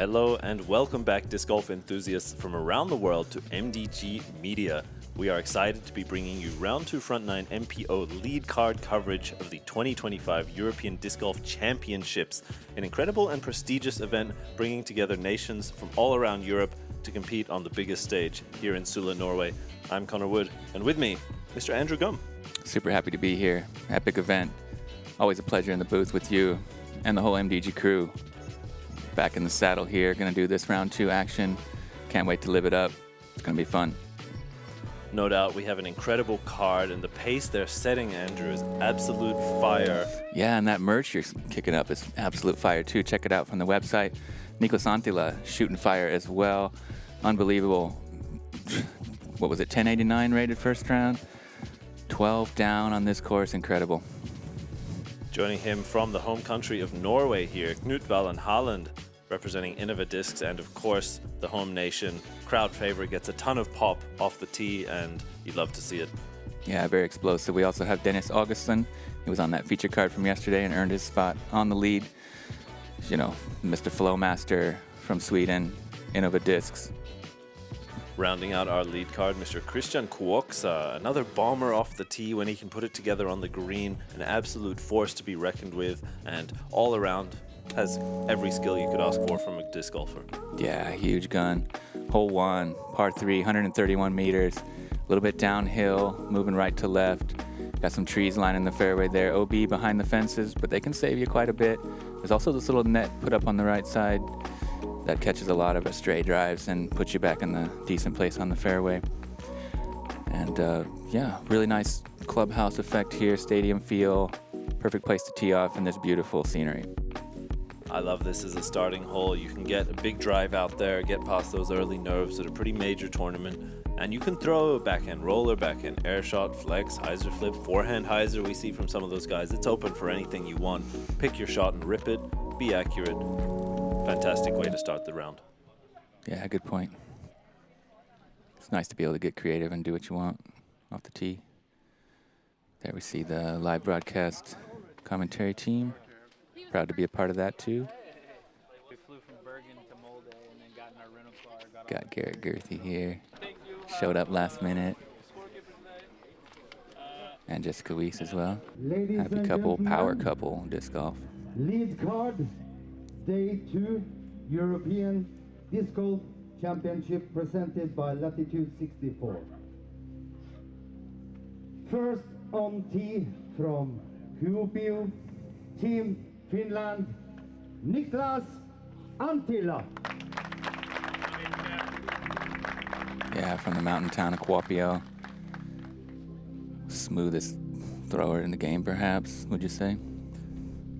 Hello and welcome back, disc golf enthusiasts from around the world, to MDG Media. We are excited to be bringing you Round 2 Front 9 MPO lead card coverage of the 2025 European Disc Golf Championships, an incredible and prestigious event bringing together nations from all around Europe to compete on the biggest stage here in Sula, Norway. I'm Connor Wood, and with me, Mr. Andrew Gum. Super happy to be here. Epic event. Always a pleasure in the booth with you and the whole MDG crew. Back in the saddle here, going to do this round 2 action. Can't wait to live it up. It's going to be fun. No doubt, we have an incredible card, and the pace they're setting, Andrew, is absolute fire. Yeah, and that merch you're kicking up is absolute fire too. Check it out from the website. Niklas Anttila shooting fire as well. Unbelievable. What was it, 1089 rated first round? 12 down on this course, incredible. Joining him from the home country of Norway here, Knut, Valen, Håland, representing Innova Discs, and of course the home nation. Crowd favorite, gets a ton of pop off the tee, and you'd love to see it. Yeah, very explosive. We also have Augustsson. He was on that feature card from yesterday and earned his spot on the lead. You know, Mr. Flowmaster from Sweden, Innova Discs. Rounding out our lead card, Mr. Kristian Kuoksa, another bomber off the tee when he can put it together on the green, an absolute force to be reckoned with, and all around has every skill you could ask for from a disc golfer. Yeah, huge gun. Hole 1, par 3, 131 meters, a little bit downhill, moving right to left. Got some trees lining the fairway there. OB behind the fences, but they can save you quite a bit. There's also this little net put up on the right side that catches a lot of stray drives and puts you back in the decent place on the fairway. And yeah, really nice clubhouse effect here, stadium feel, perfect place to tee off in this beautiful scenery. I love this as a starting hole. You can get a big drive out there, get past those early nerves at a pretty major tournament, and you can throw a backhand roller, backhand air shot, flex, hyzer flip, forehand hyzer we see from some of those guys. It's open for anything you want. Pick your shot and rip it, be accurate. Fantastic way to start the round. Yeah, good point. It's nice to be able to get creative and do what you want off the tee. There we see the live broadcast commentary team. Proud to be a part of that too. We flew from Bergen to Molde and then got in our rental car. Got Garrett Girthy here. Showed up last minute. And Jessica Weiss as well. Happy couple, power couple, disc golf. Lead card, Day 2, European Disc Golf Championship presented by Latitude 64. First on tee from Kuopio, Team Finland, Niklas, Anttila. Yeah, from the mountain town of Kuopio. Smoothest thrower in the game, perhaps, would you say?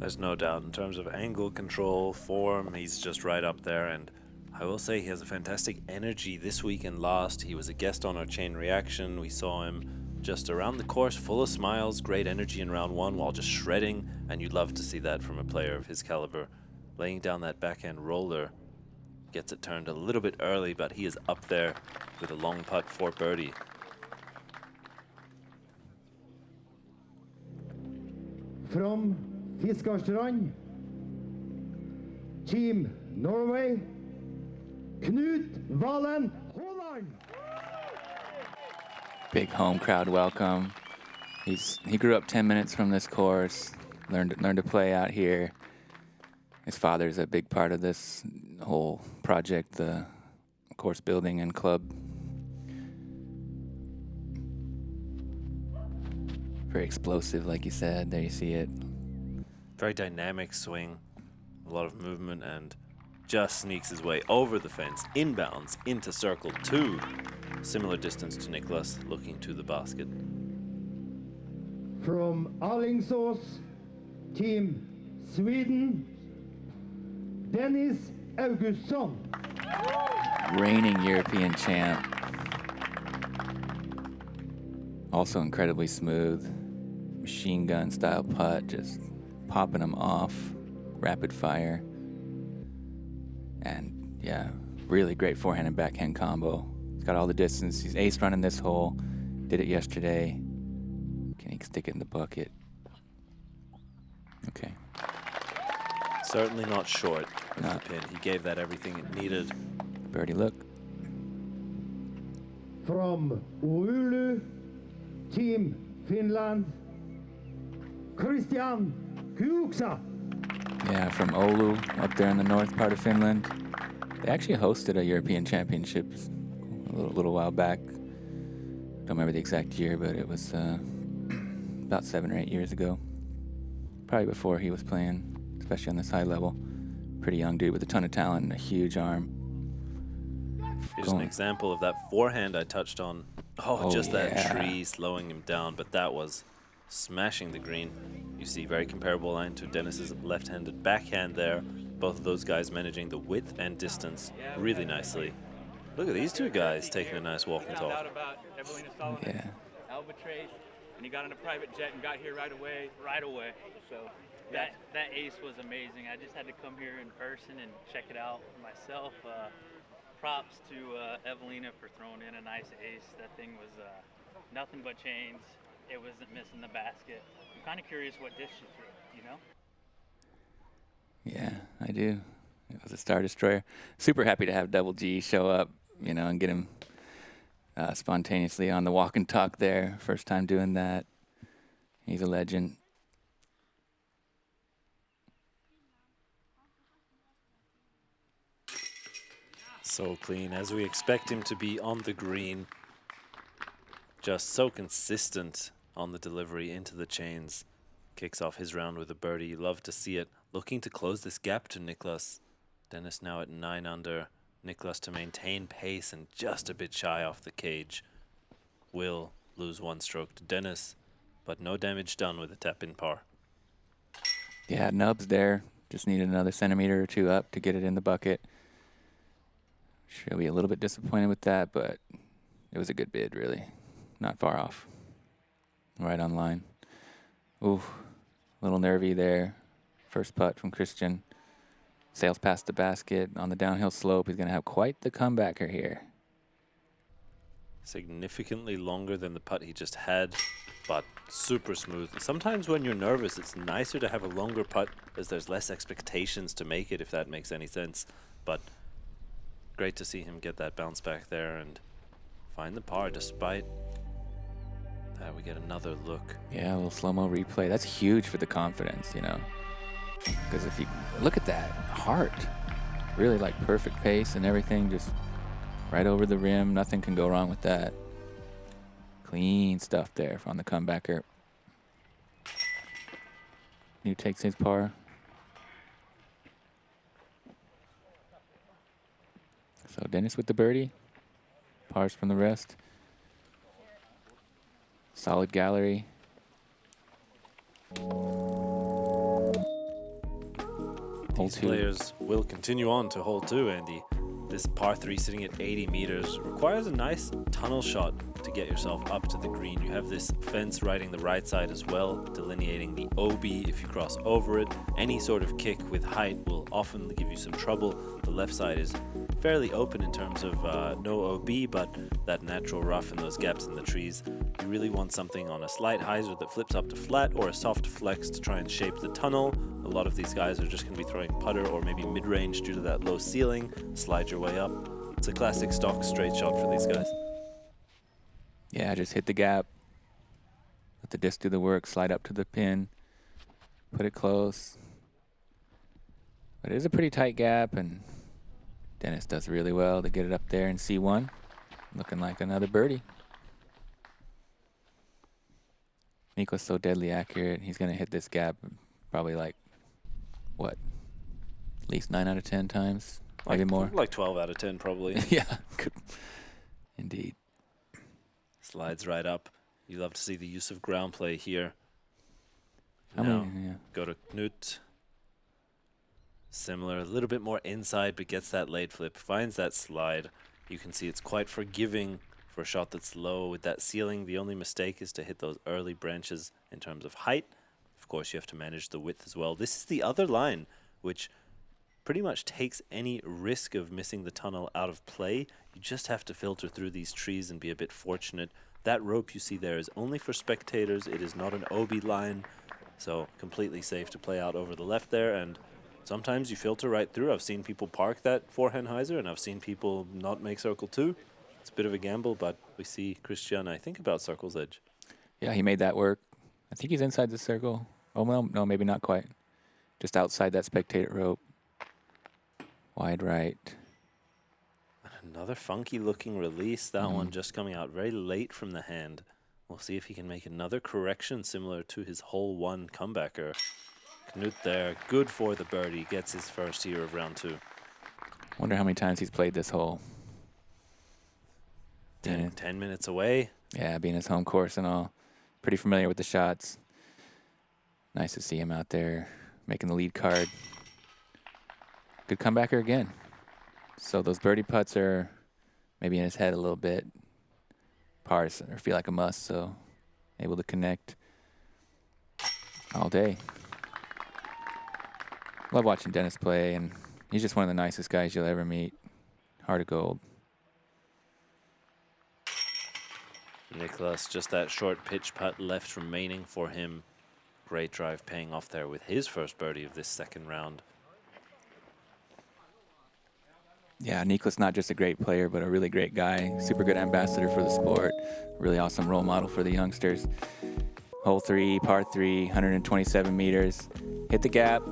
There's no doubt in terms of angle control, form, he's just right up there, and I will say he has a fantastic energy this week and last. He was a guest on our Chain Reaction. We saw him just around the course, full of smiles, great energy in round 1 while just shredding, and you'd love to see that from a player of his caliber. Laying down that backhand roller, gets it turned a little bit early, but he is up there with a long putt for birdie. From Fiskarstrand, Team Norway, Knut, Valen, Håland. Big home crowd welcome. He grew up 10 minutes from this course, learned to play out here. His father's a big part of this whole project, the course building and club. Very explosive, like you said. There you see it. Very dynamic swing, a lot of movement, and just sneaks his way over the fence, inbounds into circle 2. Similar distance to Niklas, looking to the basket. From Alingsås, Team Sweden, Dennis Augustsson. Reigning European champ. Also incredibly smooth. Machine gun style putt, just popping them off. Rapid fire. And yeah, really great forehand and backhand combo. He's got all the distance. He's ace running this hole. Did it yesterday. Can he stick it in the bucket? Okay. Certainly not short. the pin. He gave that everything it needed. Birdie look. From Oulu, Team Finland, Kristian Kuoksa. Yeah, from Oulu, up there in the north part of Finland. They actually hosted a European Championships a little while back. Don't remember the exact year, but it was about 7 or 8 years ago. Probably before he was playing, especially on this high level. Pretty young dude with a ton of talent and a huge arm. Here's an example of that forehand I touched on. Oh, just that yeah. tree slowing him down, but that was smashing the green. You see very comparable line to Dennis's left-handed backhand there. Both of those guys managing the width and distance really nicely. Look at these two guys taking a nice walk and talk. Yeah. And he got on a private jet and got here right away. So that ace was amazing. I just had to come here in person and check it out for myself. Props to Evelina for throwing in a nice ace. That thing was nothing but chains. It wasn't missing the basket. I'm kind of curious what dish she threw, you know? Yeah, I do. It was a Star Destroyer. Super happy to have Double G show up, you know, and get him spontaneously on the walk and talk there. First time doing that. He's a legend. So clean, as we expect him to be on the green. Just so consistent on the delivery into the chains. Kicks off his round with a birdie. You love to see it. Looking to close this gap to Niklas. Dennis now at 9 under. Niklas to maintain pace and just a bit shy off the cage. Will lose 1 stroke to Dennis, but no damage done with a tap-in par. Yeah, nubs there. Just needed another centimeter or 2 up to get it in the bucket. She'll be a little bit disappointed with that, but it was a good bid, really. Not far off. Right on line. Ooh, a little nervy there. First putt from Kristian. Sails past the basket on the downhill slope. He's going to have quite the comebacker here. Significantly longer than the putt he just had, but super smooth. Sometimes when you're nervous, it's nicer to have a longer putt as there's less expectations to make it, if that makes any sense. But great to see him get that bounce back there and find the par despite that. We get another look. Yeah, a little slow-mo replay. That's huge for the confidence, you know. Because if you look at that heart, really like perfect pace and everything, just right over the rim. Nothing can go wrong with that. Clean stuff there on the comebacker. Knut takes his par. So Dennis with the birdie. Pars from the rest. Solid gallery. Hole These 2. players will continue on to hole 2, Andy. This par 3 sitting at 80 meters requires a nice tunnel shot to get yourself up to the green. You have this fence riding the right side as well, delineating the OB if you cross over it. Any sort of kick with height will often give you some trouble. The left side is fairly open in terms of no OB, but that natural rough and those gaps in the trees. You really want something on a slight hyzer that flips up to flat or a soft flex to try and shape the tunnel. A lot of these guys are just going to be throwing putter or maybe mid-range due to that low ceiling. Slide your way up. It's a classic stock straight shot for these guys. Yeah, just hit the gap. Let the disc do the work. Slide up to the pin. Put it close. But it is a pretty tight gap, and Dennis does really well to get it up there in C1. Looking like another birdie. Niklas so deadly accurate. He's going to hit this gap probably like, what, at least 9 out of 10 times? Maybe more? Like 12 out of 10 probably. Yeah, indeed. Slides right up. You love to see the use of ground play here. How Now, many? Yeah. go to Knut. Similar, a little bit more inside, but gets that late flip. Finds that slide. You can see it's quite forgiving for a shot that's low with that ceiling. The only mistake is to hit those early branches in terms of height. Of course, you have to manage the width as well. This is the other line, which pretty much takes any risk of missing the tunnel out of play. You just have to filter through these trees and be a bit fortunate. That rope you see there is only for spectators. It is not an OB line, so completely safe to play out over the left there. And sometimes you filter right through. I've seen people park that forehand hyzer, and I've seen people not make circle 2. It's a bit of a gamble, but we see Kristian, I think, about circle's edge. Yeah, he made that work. I think he's inside the circle. Oh, well, no, maybe not quite. Just outside that spectator rope. Wide right. Another funky-looking release. That one just coming out very late from the hand. We'll see if he can make another correction similar to his hole 1 comebacker. Knut there, good for the birdie. Gets his first here of round 2. Wonder how many times he's played this hole. 10 minutes away. Yeah, being his home course and all. Pretty familiar with the shots. Nice to see him out there making the lead card. Good comebacker again. So those birdie putts are maybe in his head a little bit. Pars or feel like a must, so able to connect all day. Love watching Dennis play, and he's just one of the nicest guys you'll ever meet. Heart of gold. Niklas, just that short pitch putt left remaining for him. Great drive paying off there with his first birdie of this second round. Yeah, Niklas not just a great player, but a really great guy. Super good ambassador for the sport. Really awesome role model for the youngsters. Hole 3, par 3, 127 meters. Hit the gap.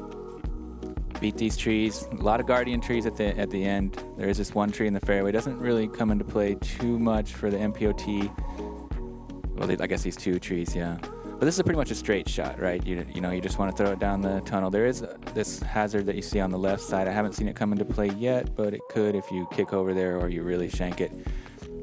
Beat these trees. A lot of guardian trees at the end. There is this one tree in the fairway. Doesn't really come into play too much for the MPO. Well, I guess these 2 trees, yeah. But this is pretty much a straight shot, right? You know, you just want to throw it down the tunnel. There is this hazard that you see on the left side. I haven't seen it come into play yet, but it could if you kick over there or you really shank it.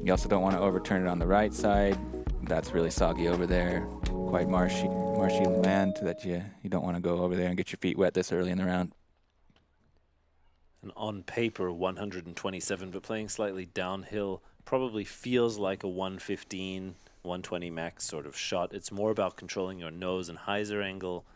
You also don't want to overturn it on the right side. That's really soggy over there. Quite marshy land that you don't want to go over there and get your feet wet this early in the round. And on paper, 127, but playing slightly downhill probably feels like a 115, 120 max sort of shot. It's more about controlling your nose and hyzer angle.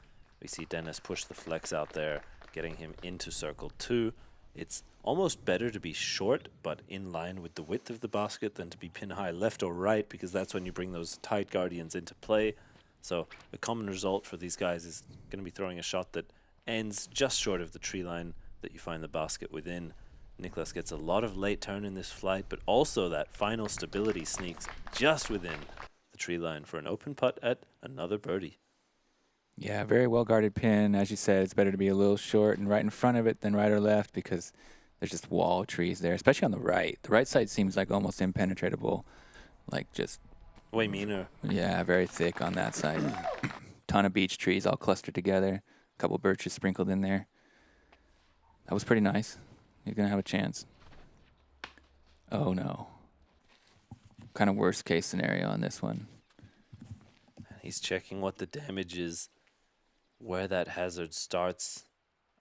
We see Dennis push the flex out there, getting him into circle 2. It's almost better to be short, but in line with the width of the basket than to be pin high left or right, because that's when you bring those tight guardians into play. So the common result for these guys is going to be throwing a shot that ends just short of the tree line that you find the basket within. Niklas gets a lot of late turn in this flight, but also that final stability sneaks just within the tree line for an open putt at another birdie. Yeah, very well guarded pin. As you said, it's better to be a little short and right in front of it than right or left, because there's just wall of trees there, especially on the right. The right side seems like almost impenetrable, like just way meaner. Yeah, very thick on that side. Ton of beech trees all clustered together. A couple birches sprinkled in there. That was pretty nice. He's going to have a chance. Oh, no. Kind of worst case scenario on this one. He's checking what the damage is, where that hazard starts.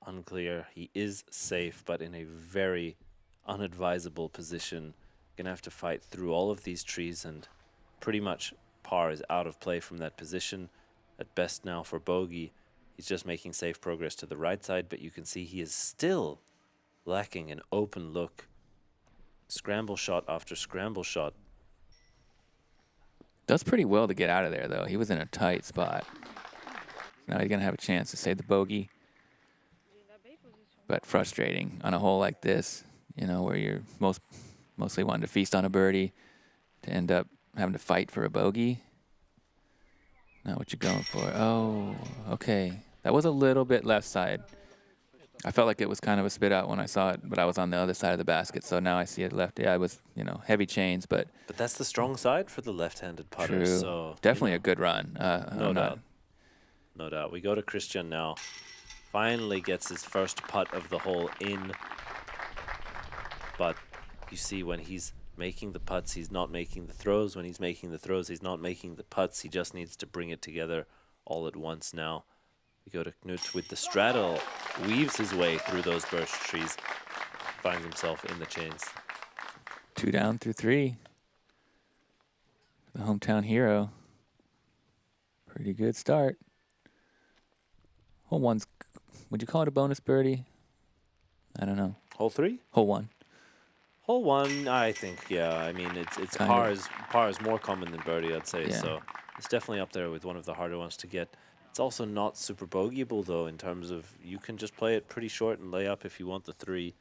Unclear. He is safe, but in a very unadvisable position. Going to have to fight through all of these trees, and pretty much par is out of play from that position. At best now for bogey. He's just making safe progress to the right side, but you can see he is still lacking an open look. Scramble shot after scramble shot. Does pretty well to get out of there, though. He was in a tight spot. Now he's going to have a chance to save the bogey. But frustrating on a hole like this, you know, where you're mostly wanting to feast on a birdie, to end up having to fight for a bogey. Not what you're going for. Oh, okay. That was a little bit left side. I felt like it was kind of a spit out when I saw it, but I was on the other side of the basket, so now I see it left. Yeah, it was, you know, heavy chains, but... But that's the strong side for the left-handed putter, true. So... Definitely a good run. No doubt. No doubt. We go to Kristian now. Finally gets his first putt of the hole in. But you see when he's making the putts, he's not making the throws. When he's making the throws, he's not making the putts. He just needs to bring it together all at once now. We go to Knut with the straddle, weaves his way through those birch trees, finds himself in the chains. 2 down through 3. The hometown hero. Pretty good start. Hole 1's, would you call it a bonus birdie? I don't know. Hole 3? Hole 1. Hole 1, I think, yeah. I mean, it's par is more common than birdie, I'd say. Yeah. So it's definitely up there with one of the harder ones to get. It's also not super bogeyable, though, in terms of you can just play it pretty short and lay up if you want the 3.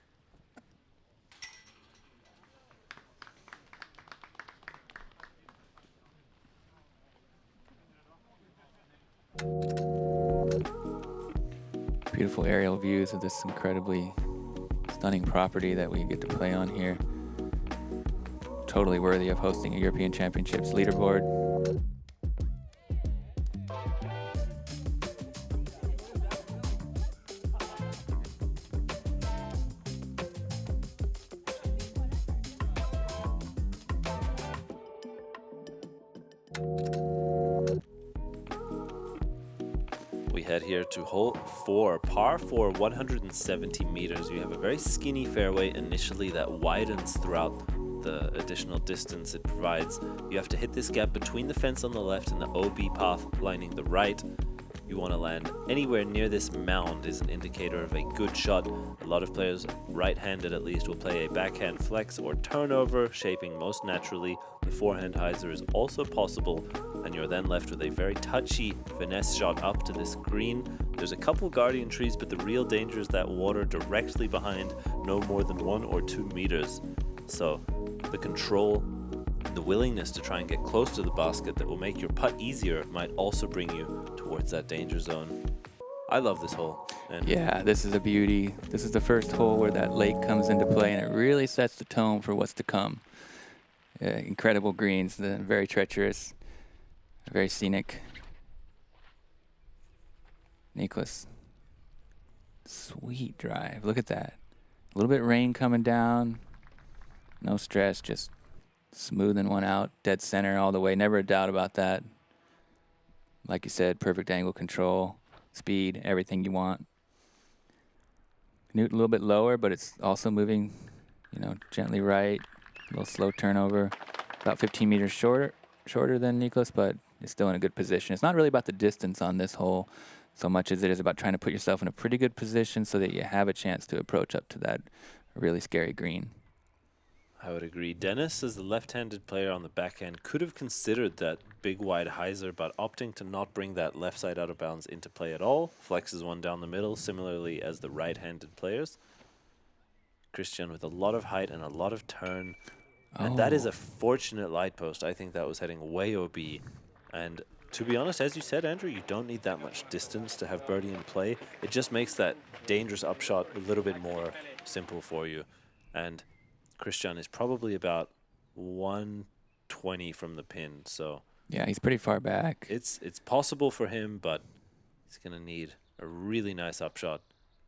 Beautiful aerial views of this incredibly stunning property that we get to play on here. Totally worthy of hosting a European Championships leaderboard. We head here to hole 4, par 4, 170 meters. You have a very skinny fairway initially that widens throughout the additional distance it provides. You have to hit this gap between the fence on the left and the OB path lining the right. You want to land anywhere near this mound is an indicator of a good shot. A lot of players, right-handed at least, will play a backhand flex or turnover, shaping most naturally. The forehand hyzer is also possible, and you're then left with a very touchy finesse shot up to this green. There's a couple guardian trees, but the real danger is that water directly behind, no more than 1 or 2 meters. So the control, the willingness to try and get close to the basket that will make your putt easier might also bring you towards that danger zone. I love this hole. And yeah, this is a beauty. This is the first hole where that lake comes into play, and it really sets the tone for what's to come. Incredible greens, very treacherous, very scenic. Niklas, sweet drive. Look at that. A little bit of rain coming down. No stress, just smoothing one out, dead center all the way. Never a doubt about that. Like you said, perfect angle control, speed, everything you want. Knut a little bit lower, but it's also moving, gently right. A little slow turnover. About 15 meters shorter than Niklas, but it's still in a good position. It's not really about the distance on this hole so much as it is about trying to put yourself in a pretty good position so that you have a chance to approach up to that really scary green. I would agree. Dennis, as the left-handed player on the backhand, could have considered that big wide hyzer, but opting to not bring that left side out of bounds into play at all. Flexes one down the middle, similarly as the right-handed players. Kristian with a lot of height and a lot of turn. And that is a fortunate light post. I think that was heading way OB. And to be honest, as you said, Andrew, you don't need that much distance to have birdie in play. It just makes that dangerous upshot a little bit more simple for you. And Kristian is probably about 120 from the pin, so yeah, he's pretty far back. It's possible for him, but he's going to need a really nice upshot,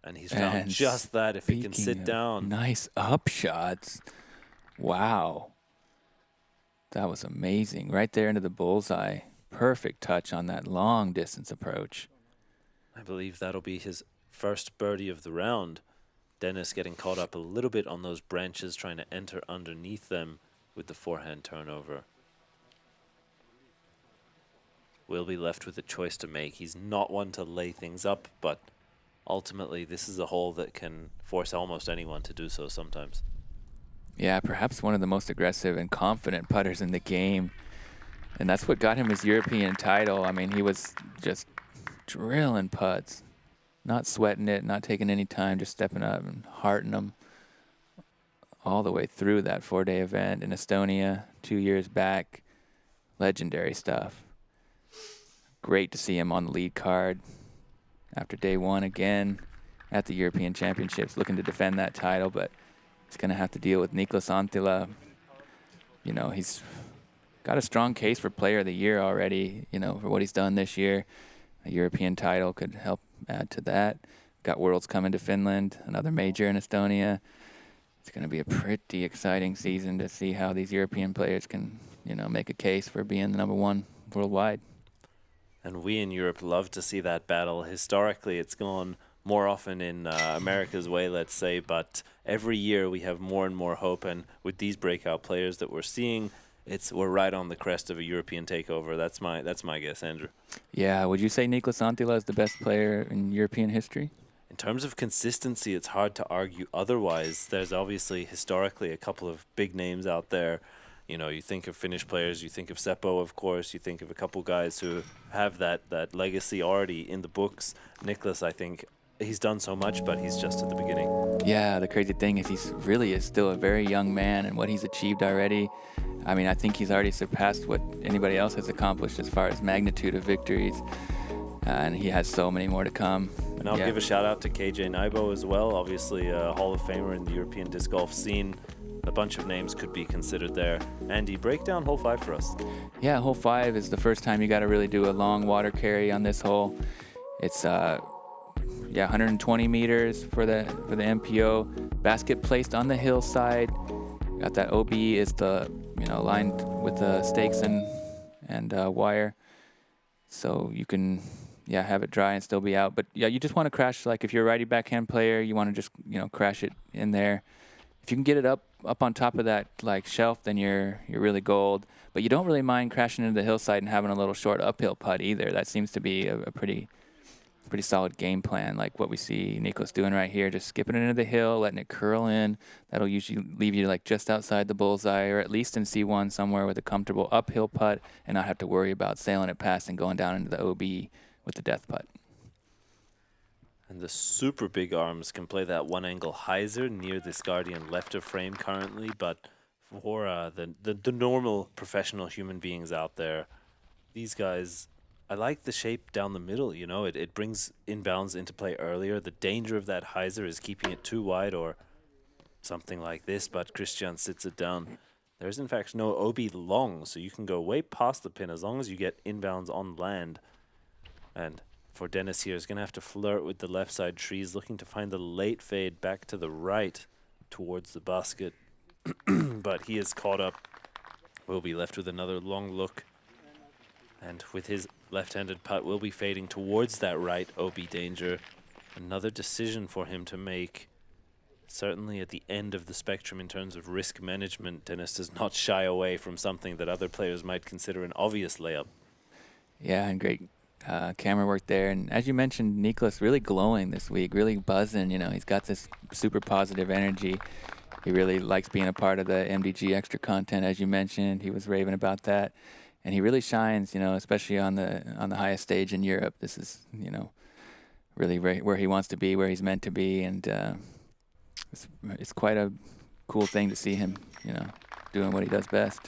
and he's found just that if he can sit down. Nice upshots. Wow. That was amazing. Right there into the bullseye. Perfect touch on that long distance approach. I believe that'll be his first birdie of the round. Dennis getting caught up a little bit on those branches, trying to enter underneath them with the forehand turnover. Will be left with a choice to make. He's not one to lay things up, but ultimately this is a hole that can force almost anyone to do so sometimes. Yeah, perhaps one of the most aggressive and confident putters in the game. And that's what got him his European title. I mean, he was just drilling putts. Not sweating it, not taking any time, just stepping up and hearting them all the way through that 4-day event in Estonia 2 years back. Legendary stuff. Great to see him on the lead card after day 1 again at the European Championships, looking to defend that title, but he's going to have to deal with Niklas Anttila. He's got a strong case for Player of the Year already, for what he's done this year. A European title could help add to that. Got Worlds coming to Finland, another major in Estonia. It's going to be a pretty exciting season to see how these European players can, make a case for being the #1 worldwide. And we in Europe love to see that battle. Historically, it's gone more often in America's way, let's say, but every year we have more and more hope. And with these breakout players that we're seeing, we're right on the crest of a European takeover. That's my guess, Andrew. Yeah, would you say Niklas Anttila is the best player in European history? In terms of consistency, it's hard to argue otherwise. There's obviously historically a couple of big names out there. You know, you think of Finnish players, you think of Seppo, of course, you think of a couple guys who have that legacy already in the books. Niklas, I think, he's done so much, but he's just at the beginning. Yeah, the crazy thing is he's really is still a very young man, and what he's achieved already, I mean, I think he's already surpassed what anybody else has accomplished as far as magnitude of victories, and he has so many more to come. And I'll give a shout out to KJ Naibo as well, obviously a Hall of Famer in the European disc golf scene. A bunch of names could be considered there. Andy, break down hole 5 for us. Yeah, hole 5 is the first time you got to really do a long water carry on this hole. It's 120 meters for the MPO. Basket placed on the hillside. Got that OB is the lined with the stakes and wire, so you can have it dry and still be out. But yeah, you just want to crash, like if you're a righty backhand player, you want to just crash it in there. If you can get it up on top of that like shelf, then you're really gold. But you don't really mind crashing into the hillside and having a little short uphill putt either. That seems to be a pretty solid game plan, like what we see Niklas doing right here, just skipping it into the hill, letting it curl in. That'll usually leave you like just outside the bullseye, or at least in C1 somewhere with a comfortable uphill putt, and not have to worry about sailing it past and going down into the OB with the death putt. And the super big arms can play that one angle hyzer near this Guardian left of frame currently, but for the normal professional human beings out there, these guys, I like the shape down the middle, it brings inbounds into play earlier. The danger of that hyzer is keeping it too wide or something like this, but Kristian sits it down. There's in fact no OB long, so you can go way past the pin as long as you get inbounds on land. And for Dennis here, is going to have to flirt with the left side trees, looking to find the late fade back to the right towards the basket. But he is caught up. Will be left with another long look. And with his left-handed putt, will be fading towards that right OB danger. Another decision for him to make. Certainly at the end of the spectrum in terms of risk management, Dennis does not shy away from something that other players might consider an obvious layup. Yeah, and great camera work there. And as you mentioned, Niklas really glowing this week, really buzzing. He's got this super positive energy. He really likes being a part of the MDG extra content, as you mentioned. He was raving about that. And he really shines, especially on the highest stage in Europe. This is, really where he wants to be, where he's meant to be. And it's quite a cool thing to see him, doing what he does best,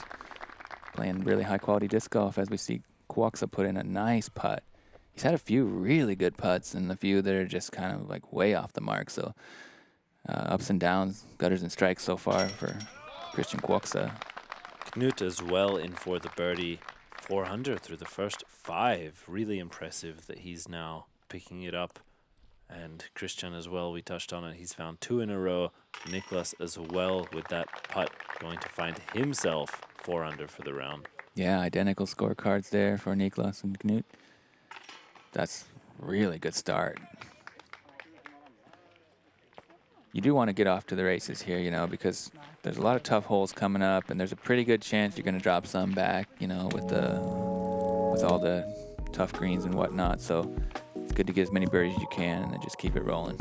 playing really high-quality disc golf, as we see Kuoksa put in a nice putt. He's had a few really good putts and a few that are just kind of like way off the mark. So ups and downs, gutters and strikes so far for Kristian Kuoksa. Knut as well in for the birdie. 400 through the first 5. Really impressive that he's now picking it up. And Kristian as well, we touched on it. He's found 2 in a row. Niklas as well with that putt, going to find himself 4 under for the round. Yeah, identical scorecards there for Niklas and Knut. That's really good start. You do want to get off to the races here, because there's a lot of tough holes coming up, and there's a pretty good chance you're going to drop some back, with all the tough greens and whatnot. So it's good to get as many birdies as you can and then just keep it rolling.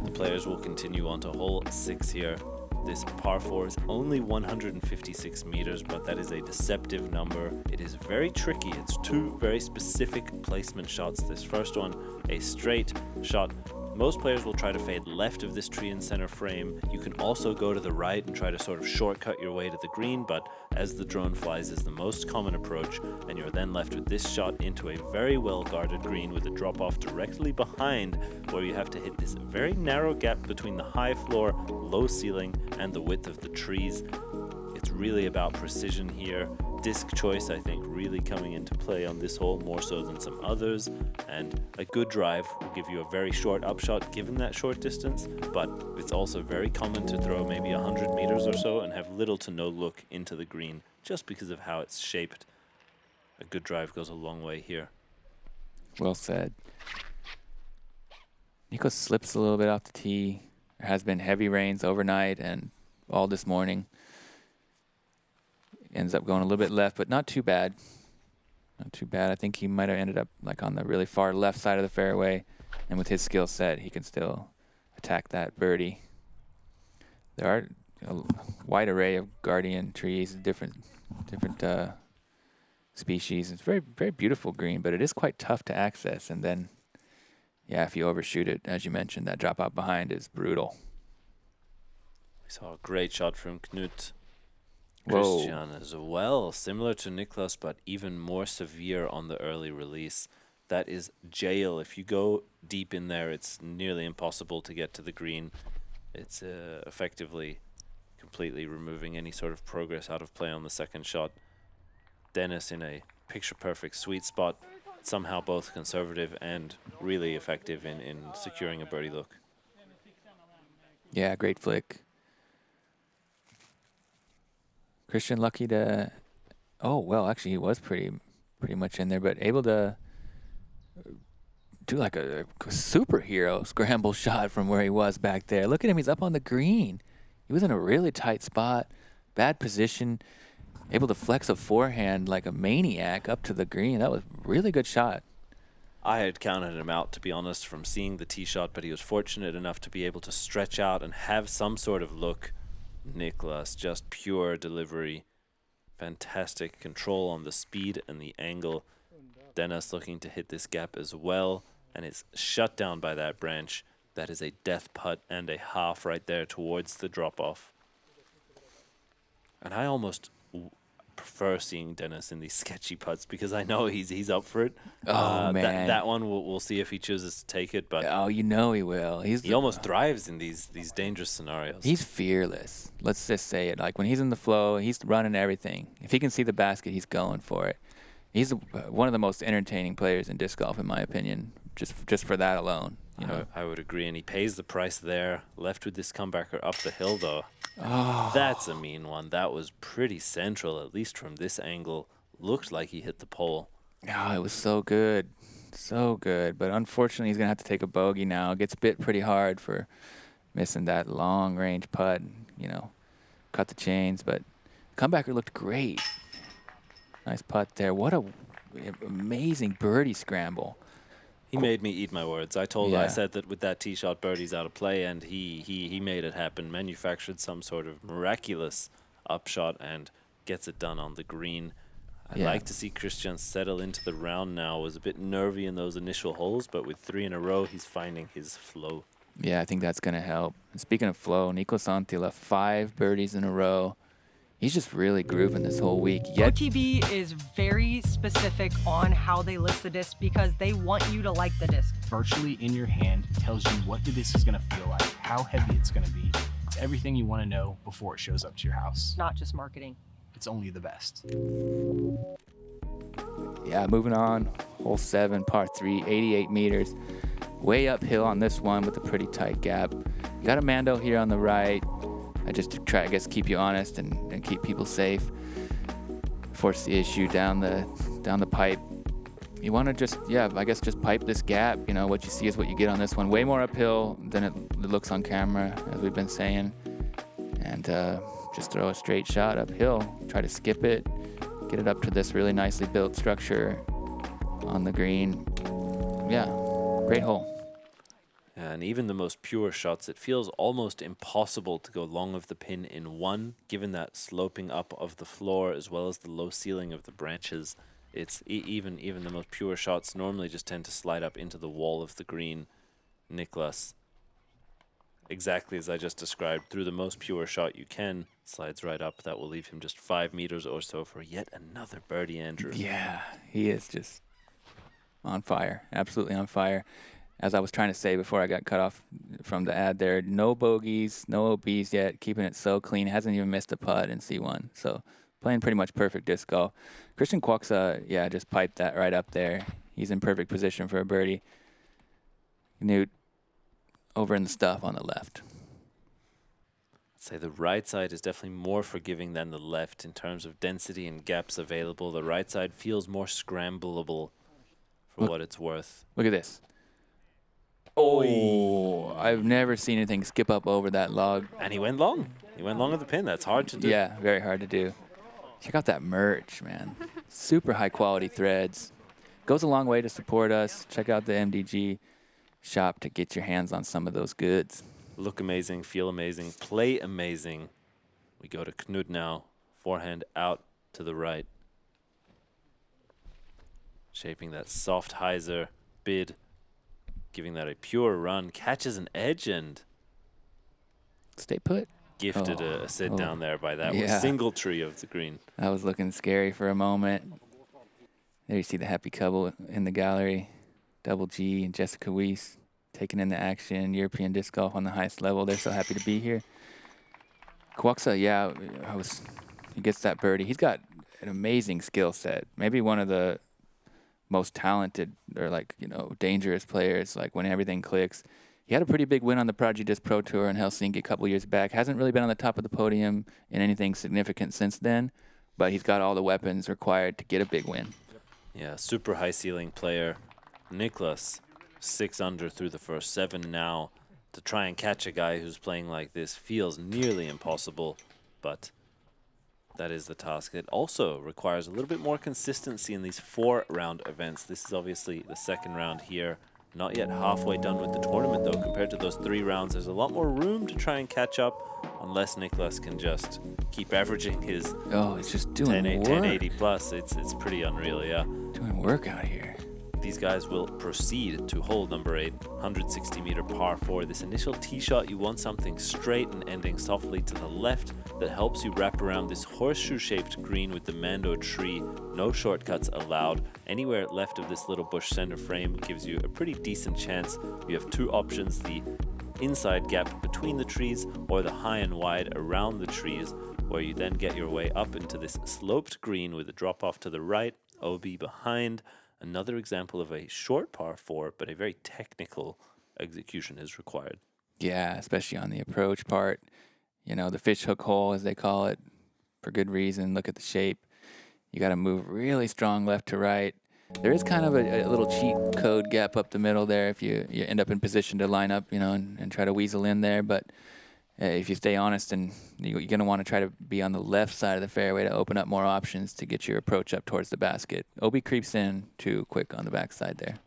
The players will continue on to hole 6 here. This par 4 is only 156 meters, but that is a deceptive number. It is very tricky. It's 2 very specific placement shots. This first one, a straight shot. Most players will try to fade left of this tree in center frame. You can also go to the right and try to sort of shortcut your way to the green, but as the drone flies is the most common approach, and you're then left with this shot into a very well guarded green with a drop off directly behind, where you have to hit this very narrow gap between the high floor, low ceiling, and the width of the trees. It's really about precision here. Disc choice, I think, really coming into play on this hole more so than some others, and a good drive will give you a very short upshot given that short distance, but it's also very common to throw maybe 100 meters or so and have little to no look into the green just because of how it's shaped. A good drive goes a long way here. Well said. Niklas slips a little bit off the tee. There has been heavy rains overnight and all this morning. Ends up going a little bit left, but not too bad. Not too bad. I think he might have ended up like on the really far left side of the fairway, and with his skill set, he can still attack that birdie. There are a wide array of guardian trees, different species. It's very, very beautiful green, but it is quite tough to access. And then, yeah, if you overshoot it, as you mentioned, that drop out behind is brutal. We saw a great shot from Knut. Whoa. Kristian as well, similar to Niklas, but even more severe on the early release. That is jail. If you go deep in there, it's nearly impossible to get to the green. It's effectively completely removing any sort of progress out of play on the second shot. Dennis in a picture-perfect sweet spot, somehow both conservative and really effective in securing a birdie look. Yeah, great flick. Kristian lucky to, oh, well, actually he was pretty much in there, but able to do like a superhero scramble shot from where he was back there. Look at him, he's up on the green. He was in a really tight spot, bad position, able to flex a forehand like a maniac up to the green. That was a really good shot. I had counted him out, to be honest, from seeing the tee shot, but he was fortunate enough to be able to stretch out and have some sort of look. Niklas, just pure delivery. Fantastic control on the speed and the angle. Dennis looking to hit this gap as well, and is shut down by that branch. That is a death putt and a half right there towards the drop-off. And I almost prefer seeing Dennis in these sketchy putts because I know he's up for it. Oh, man. That one, we'll see if he chooses to take it. But oh, you know he will. He almost thrives in these dangerous scenarios. He's fearless. Let's just say it. Like when he's in the flow, he's running everything. If he can see the basket, he's going for it. He's one of the most entertaining players in disc golf, in my opinion, just for that alone. You know? I would agree, and he pays the price there. Left with this comebacker up the hill, though. Oh. That's a mean one. That was pretty central, at least from this angle. Looked like he hit the pole. Oh, it was so good. So good. But unfortunately, he's going to have to take a bogey now. Gets bit pretty hard for missing that long-range putt. You know, cut the chains. But comebacker looked great. Nice putt there. What a amazing birdie scramble. He made me eat my words. I said that with that tee shot, birdie's out of play, and he made it happen. Manufactured some sort of miraculous upshot and gets it done on the green. I'd like to see Kristian settle into the round now. Was a bit nervy in those initial holes, but with 3 in a row, he's finding his flow. Yeah, I think that's going to help. And speaking of flow, Niklas Anttila, 5 birdies in a row. He's just really grooving this whole week. OTB is very specific on how they list the disc because they want you to like the disc. Virtually in your hand tells you what the disc is going to feel like, how heavy it's going to be. It's everything you want to know before it shows up to your house. Not just marketing. It's only the best. Yeah, moving on. Hole 7, par 3, 88 meters. Way uphill on this one with a pretty tight gap. You got a Mando here on the right. I just try, I guess, keep you honest and keep people safe. Force the issue down the pipe. You want to just, I guess just pipe this gap. You know, what you see is what you get on this one. Way more uphill than it looks on camera, as we've been saying. And just throw a straight shot uphill. Try to skip it. Get it up to this really nicely built structure on the green. Yeah, great hole. And even the most pure shots, it feels almost impossible to go long of the pin in one, given that sloping up of the floor as well as the low ceiling of the branches. It's even the most pure shots normally just tend to slide up into the wall of the green. Niklas, exactly as I just described, through the most pure shot you can, slides right up. That will leave him just 5 meters or so for yet another birdie, Andrew. Yeah, he is just on fire, absolutely on fire. As I was trying to say before I got cut off from the ad there, no bogeys, no OBs yet, keeping it so clean. Hasn't even missed a putt in C1. So playing pretty much perfect disc golf. Kristian Kuoksa, just piped that right up there. He's in perfect position for a birdie. Knut over in the stuff on the left. I'd say the right side is definitely more forgiving than the left in terms of density and gaps available. The right side feels more scrambleable for what it's worth. Look at this. Oh, I've never seen anything skip up over that log. And he went long. He went long of the pin. That's hard to do. Yeah, very hard to do. Check out that merch, man. Super high quality threads. Goes a long way to support us. Check out the MDG shop to get your hands on some of those goods. Look amazing, feel amazing, play amazing. We go to Knut now. Forehand out to the right. Shaping that soft hyzer bid. Giving that a pure run. Catches an edge and Stay put. gifted a sit down there by that Yeah. single tree of the green. That was looking scary for a moment. There you see the happy couple in the gallery. Double G and Jessica Weiss taking in the action. European disc golf on the highest level. They're so happy to be here. Kuoksa, yeah, he gets that birdie. He's got an amazing skill set. Maybe one of the most talented or dangerous players, like when everything clicks. He had a pretty big win on the Prodigy Disc Pro Tour in Helsinki a couple years back. Hasn't really been on the top of the podium in anything significant since then, but he's got all the weapons required to get a big win. Yeah, super high ceiling player. Niklas, 6 under through the first 7 now. To try and catch a guy who's playing like this feels nearly impossible, but that is the task. It also requires a little bit more consistency in these 4-round events. This is obviously the second round here. Not yet halfway done with the tournament, though. Compared to those 3 rounds, there's a lot more room to try and catch up, unless Niklas can just keep averaging his it's just doing 1080 plus. It's pretty unreal, yeah. Doing work out here. These guys will proceed to hole number 8, 160-meter par 4. This initial tee shot, you want something straight and ending softly to the left that helps you wrap around this horseshoe-shaped green with the Mando tree. No shortcuts allowed. Anywhere left of this little bush center frame gives you a pretty decent chance. You have 2 options, the inside gap between the trees or the high and wide around the trees, where you then get your way up into this sloped green with a drop-off to the right, OB behind. Another example of a short par 4, but a very technical execution is required. Yeah, especially on the approach part. You know, the fish hook hole, as they call it, for good reason. Look at the shape. You got to move really strong left to right. There is kind of a little cheat code gap up the middle there if you end up in position to line up, and try to weasel in there. But if you stay honest, and you're going to want to try to be on the left side of the fairway to open up more options to get your approach up towards the basket. OB creeps in too quick on the backside there.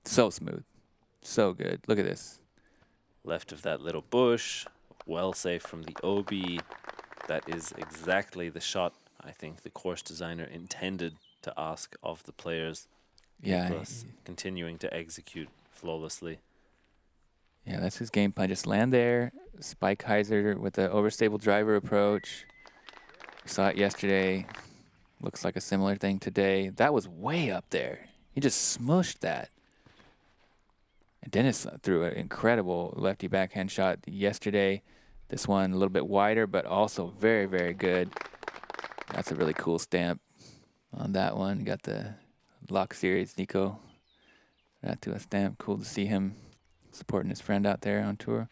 So smooth. So good. Look at this. Left of that little bush, well safe from the OB. That is exactly the shot I think the course designer intended to ask of the players. Yeah. Plus continuing to execute flawlessly. Yeah, that's his game plan. Just land there, spike hyzer with the overstable driver approach. We saw it yesterday. Looks like a similar thing today. That was way up there. He just smushed that. And Dennis threw an incredible lefty backhand shot yesterday. This one a little bit wider, but also very, very good. That's a really cool stamp on that one. Got the Lock Series Nico. That to a stamp. Cool to see him supporting his friend out there on tour.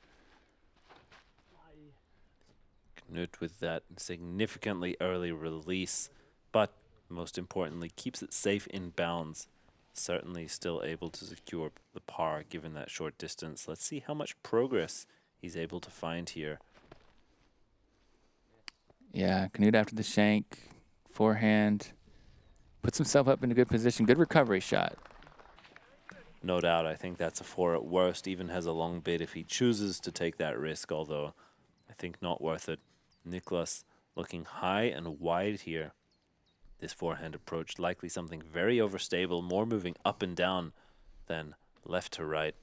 Knut with that significantly early release, but most importantly, keeps it safe in bounds. Certainly still able to secure the par given that short distance. Let's see how much progress he's able to find here. Yeah, Knut after the shank, forehand, puts himself up in a good position. Good recovery shot. No doubt, I think that's a 4 at worst. Even has a long bid if he chooses to take that risk, although I think not worth it. Niklas looking high and wide here. This forehand approach, likely something very overstable, more moving up and down than left to right.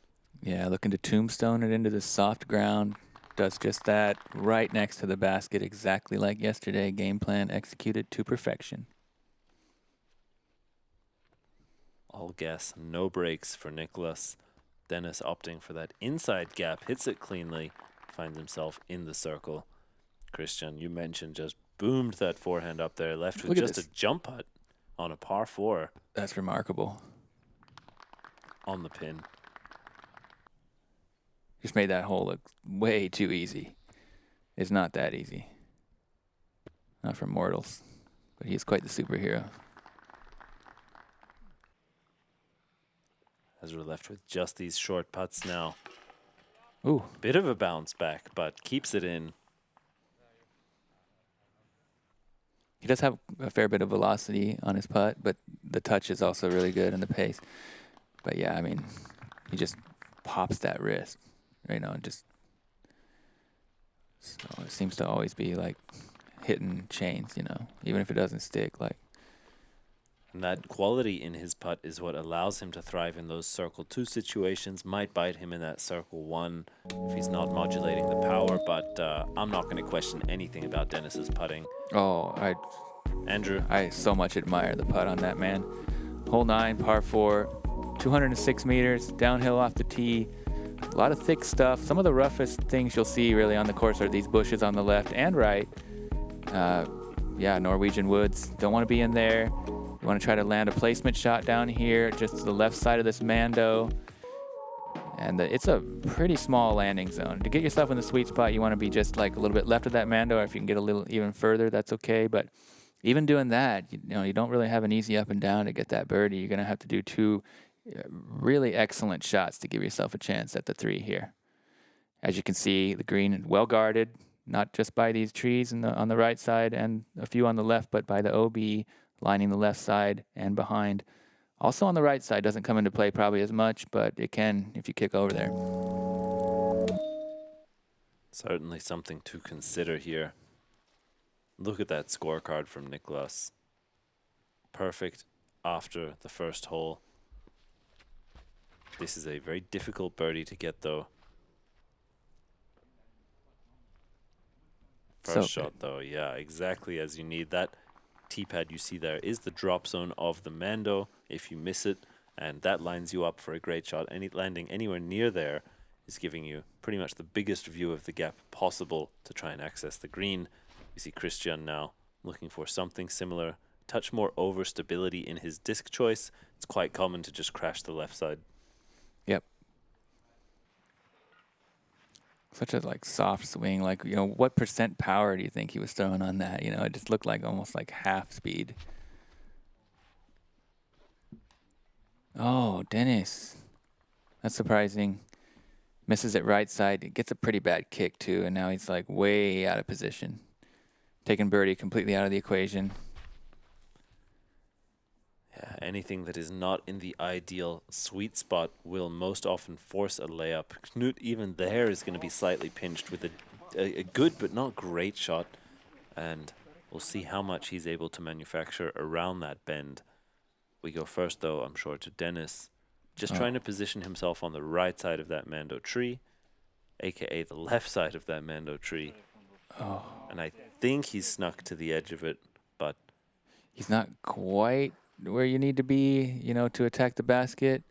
Yeah, looking to tombstone it into the soft ground. Does just that right next to the basket, exactly like yesterday. Game plan executed to perfection. All gas, no brakes for Niklas. Dennis opting for that inside gap, hits it cleanly, finds himself in the circle. Kristian, you mentioned just boomed that forehand up there, left with just a jump putt on a par 4. That's remarkable. On the pin. Just made that hole look way too easy. It's not that easy. Not for mortals, but he's quite the superhero. As we're left with just these short putts now. Ooh. Bit of a bounce back, but keeps it in. He does have a fair bit of velocity on his putt, but the touch is also really good and the pace. But yeah, I mean, he just pops that wrist, just So it seems to always be like hitting chains, you know, even if it doesn't stick. Like, And that quality in his putt is what allows him to thrive in those circle 2 situations, might bite him in that circle 1 if he's not modulating the power, but I'm not going to question anything about Dennis's putting. oh, Andrew? I so much admire the putt on that, man. Hole 9, par 4, 206 meters, downhill off the tee. A lot of thick stuff. Some of the roughest things you'll see really on the course are these bushes on the left and right. Yeah, Norwegian woods. Don't want to be in there. You want to try to land a placement shot down here, just to the left side of this Mando. And it's a pretty small landing zone. To get yourself in the sweet spot, you want to be just like a little bit left of that Mando, or if you can get a little even further, that's okay. But even doing that, you know, you don't really have an easy up and down to get that birdie. You're going to have to do 2 really excellent shots to give yourself a chance at the 3 here. As you can see, the green well guarded, not just by these trees on the right side and a few on the left, but by the OB lining the left side and behind. Also on the right side, doesn't come into play probably as much, but it can if you kick over there. Certainly something to consider here. Look at that scorecard from Niklas. Perfect after the first hole. This is a very difficult birdie to get, though. First shot, though, yeah, exactly as you need. That tee pad you see there is the drop zone of the Mando if you miss it, and that lines you up for a great shot. Landing anywhere near there is giving you pretty much the biggest view of the gap possible to try and access the green. You see Kristian now looking for something similar, touch more over stability in his disc choice. It's quite common to just crash the left side. Yep. Such a like soft swing. Like, you know, what % power do you think he was throwing on that? You know, it just looked like almost like half speed. Oh, Dennis. That's surprising. Misses it right side. It gets a pretty bad kick too, and now he's like way out of position. Taking birdie completely out of the equation. Yeah, anything that is not in the ideal sweet spot will most often force a layup. Knut, even there, is going to be slightly pinched with a good but not great shot. And we'll see how much he's able to manufacture around that bend. We go first, though, I'm sure, to Dennis. Just trying to position himself on the right side of that Mando tree, a.k.a. the left side of that Mando tree. Oh. And I think he's snuck to the edge of it, but he's not quite where you need to be, you know, to attack the basket.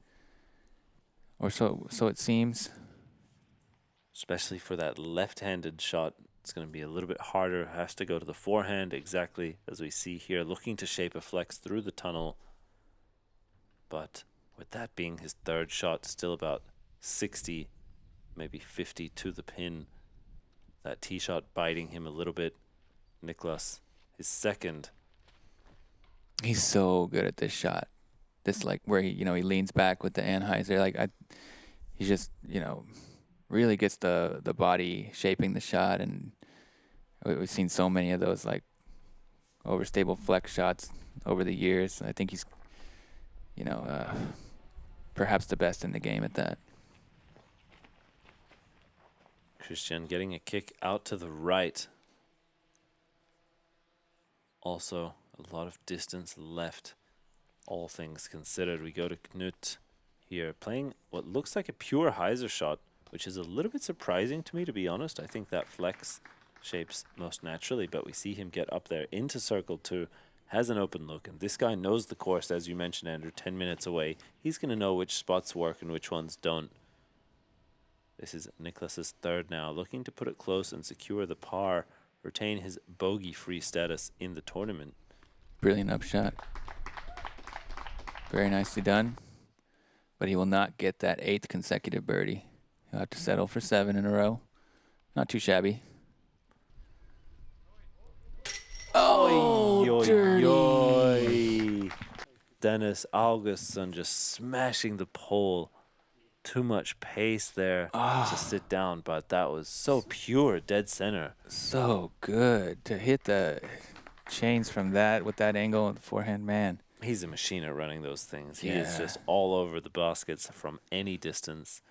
Or so it seems. Especially for that left-handed shot, it's going to be a little bit harder. Has to go to the forehand, exactly as we see here, looking to shape a flex through the tunnel. But with that being his third shot, still about 60, maybe 50 to the pin. That tee shot biting him a little bit. Niklas, his second. He's so good at this shot. This, like, where he leans back with the Anheuser. Like, he just, really gets the body shaping the shot. And we've seen so many of those, like, overstable flex shots over the years. I think he's, perhaps the best in the game at that. Kristian getting a kick out to the right. Also, a lot of distance left, all things considered. We go to Knut here, playing what looks like a pure hyzer shot, which is a little bit surprising to me, to be honest. I think that flex shapes most naturally, but we see him get up there into circle 2, has an open look, and this guy knows the course, as you mentioned, Andrew, 10 minutes away. He's going to know which spots work and which ones don't. This is Niklas's third now, looking to put it close and secure the par, retain his bogey-free status in the tournament. Brilliant upshot. Very nicely done. But he will not get that 8th consecutive birdie. He'll have to settle for 7 in a row. Not too shabby. Oh, dirty. Dennis Augustsson just smashing the pole. Too much pace there to sit down, but that was so pure, dead center. So good to hit the chains from that with that angle and the forehand, man. He's a machine at running those things. He Yeah. is just all over the baskets from any distance.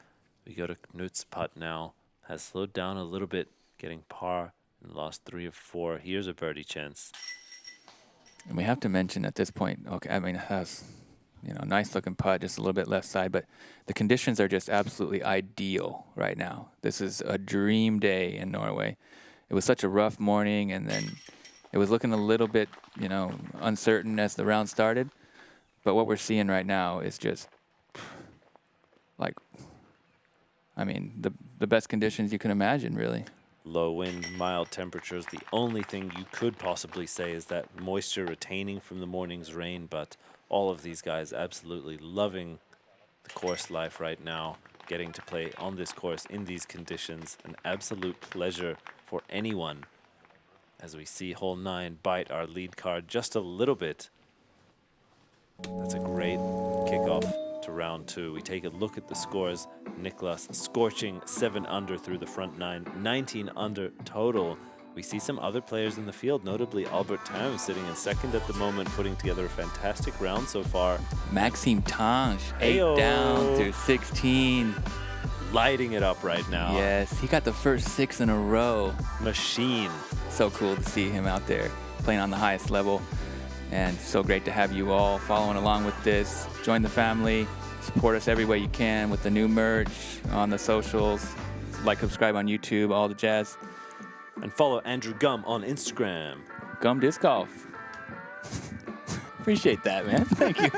We go to Knut's putt now. Has slowed down a little bit, getting par in the last 3 of 4. Here's a birdie chance. And we have to mention at this point, okay, I mean, it has, nice looking putt, just a little bit left side, but the conditions are just absolutely ideal right now. This is a dream day in Norway. It was such a rough morning, and then it was looking a little bit, uncertain as the round started. But what we're seeing right now is just like, the best conditions you can imagine, really. Low wind, mild temperatures. The only thing you could possibly say is that moisture retaining from the morning's rain, but all of these guys absolutely loving the course life right now, getting to play on this course in these conditions. An absolute pleasure for anyone. As we see hole 9 bite our lead card just a little bit. That's a great kickoff to round 2. We take a look at the scores. Niklas scorching 7 under through the front 9, 19 under total. We see some other players in the field, notably Albert Tamm sitting in second at the moment, putting together a fantastic round so far. Maxime Tange, 8 Ayo. down through 16. Lighting it up right now. Yes, he got the first 6 in a row. Machine. So cool to see him out there playing on the highest level. And so great to have you all following along with this. Join the family. Support us every way you can with the new merch on the socials. Like, subscribe on YouTube, all the jazz. And follow Andrew Gum on Instagram. Gum Disc Golf. Appreciate that, man. Thank you.